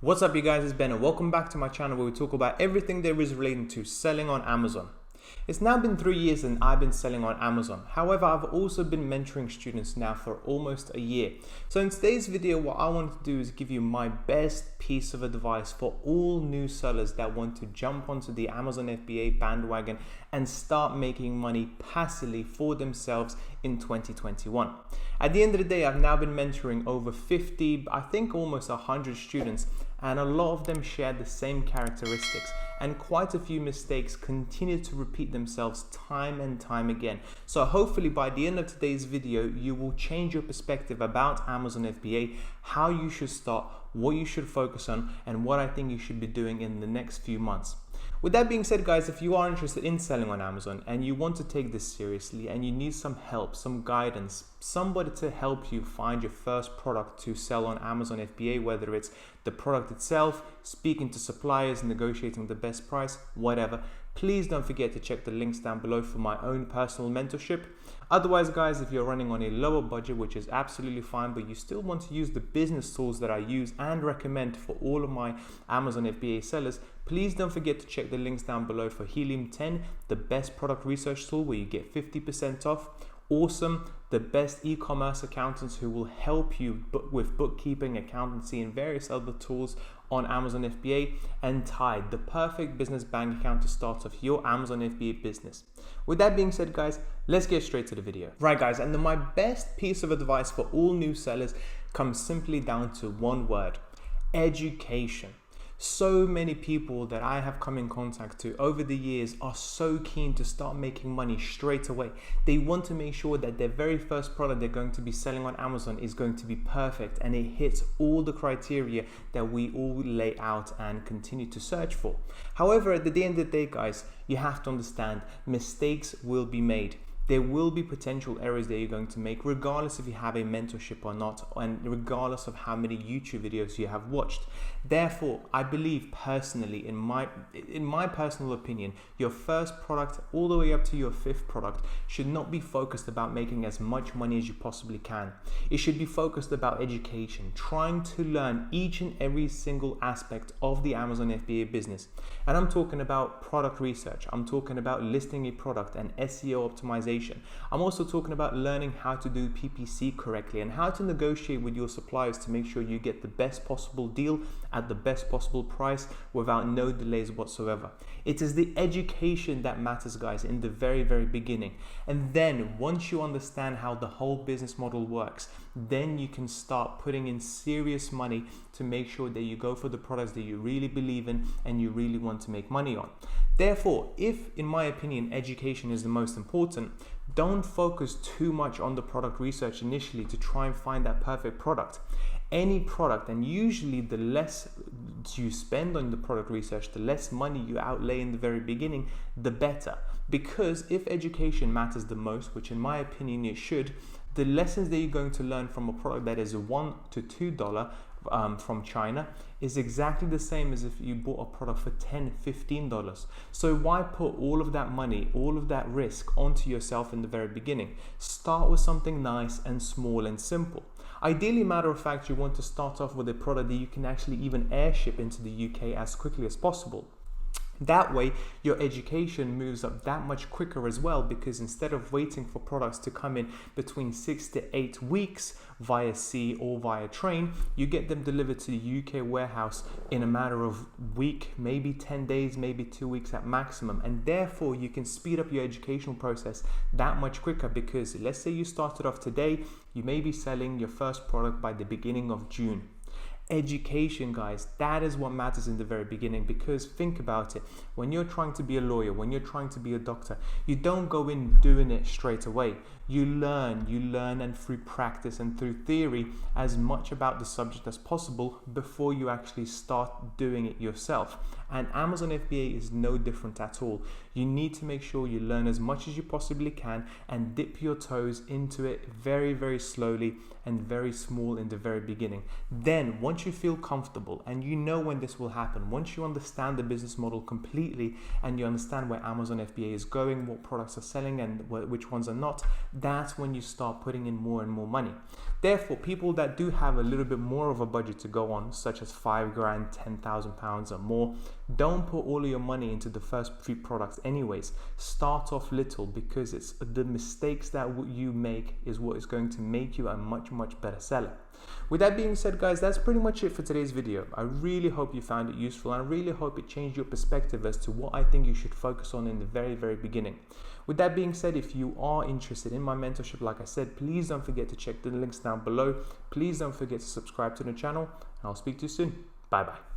What's up, you guys? It's Ben and welcome back to my channel where we talk about everything there is relating to selling on Amazon. It's now been 3 years and I've been selling on Amazon. However, I've also been mentoring students now for almost a year. So in today's video, what I want to do is give you my best piece of advice for all new sellers that want to jump onto the Amazon FBA bandwagon and start making money passively for themselves in 2021. At the end of the day, I've now been mentoring over 50, I think almost 100 students, and a lot of them share the same characteristics, and quite a few mistakes continue to repeat themselves time and time again. So hopefully by the end of today's video, you will change your perspective about Amazon FBA, how you should start, what you should focus on, and what I think you should be doing in the next few months. With that being said, guys, if you are interested in selling on Amazon and you want to take this seriously and you need some help, some guidance, somebody to help you find your first product to sell on Amazon FBA, whether it's the product itself, speaking to suppliers, negotiating the best price, whatever, please don't forget to check the links down below for my own personal mentorship. Otherwise, guys, if you're running on a lower budget, which is absolutely fine, but you still want to use the business tools that I use and recommend for all of my Amazon FBA sellers, please don't forget to check the links down below for Helium 10, the best product research tool where you get 50% off. Awesome, the best e-commerce accountants who will help you with bookkeeping, accountancy, and various other tools on Amazon FBA, and Tide, the perfect business bank account to start off your Amazon FBA business. With that being said, guys, let's get straight to the video. Right, guys, and my best piece of advice for all new sellers comes simply down to one word: education. So many people that I have come in contact to over the years are so keen to start making money straight away. They want to make sure that their very first product they're going to be selling on Amazon is going to be perfect and it hits all the criteria that we all lay out and continue to search for. However, at the end of the day, guys, you have to understand mistakes will be made. There will be potential errors that you're going to make regardless if you have a mentorship or not, and regardless of how many YouTube videos you have watched. Therefore, I believe personally, in my personal opinion, your first product all the way up to your fifth product should not be focused about making as much money as you possibly can. It should be focused about education, trying to learn each and every single aspect of the Amazon FBA business. And I'm talking about product research. I'm talking about listing a product and SEO optimization. I'm also talking about learning how to do PPC correctly and how to negotiate with your suppliers to make sure you get the best possible deal at the best possible price without no delays whatsoever. It is the education that matters, guys, in the very beginning. And then once you understand how the whole business model works, then you can start putting in serious money to make sure that you go for the products that you really believe in and you really want to make money on. Therefore, if, in my opinion, education is the most important, don't focus too much on the product research initially to try and find that perfect product. Any product, and usually the less you spend on the product research, the less money you outlay in the very beginning, the better. Because if education matters the most, which in my opinion it should, the lessons that you're going to learn from a product that is $1 to $2 from China is exactly the same as if you bought a product for $10, $15. So why put all of that money, all of that risk onto yourself in the very beginning? Start with something nice and small and simple. Ideally, matter of fact, you want to start off with a product that you can actually even airship into the UK as quickly as possible. That way, your education moves up that much quicker as well, because instead of waiting for products to come in between 6 to 8 weeks via sea or via train, you get them delivered to the UK warehouse in a matter of week, maybe 10 days, maybe 2 weeks at maximum. And therefore, you can speed up your educational process that much quicker, because let's say you started off today, you may be selling your first product by the beginning of June. Education, guys, that is what matters in the very beginning, because think about it. When you're trying to be a lawyer, when you're trying to be a doctor, you don't go in doing it straight away. You learn and through practice and through theory as much about the subject as possible before you actually start doing it yourself. And Amazon FBA is no different at all. You need to make sure you learn as much as you possibly can and dip your toes into it very, very slowly and very small in the very beginning. Then once you feel comfortable and you know when this will happen, once you understand the business model completely and you understand where Amazon FBA is going, what products are selling and which ones are not, that's when you start putting in more and more money. Therefore, people that do have a little bit more of a budget to go on, such as £5 grand, £10,000 or more, don't put all of your money into the first few products anyways. Start off little, because it's the mistakes that you make is what is going to make you a much better seller. With that being said, guys, that's pretty much it for today's video. I really hope you found it useful, and I really hope it changed your perspective as to what I think you should focus on in the very beginning. With that being said, if you are interested in my mentorship, like I said, please don't forget to check the links down below. Please don't forget to subscribe to the channel, and I'll speak to you soon. Bye bye.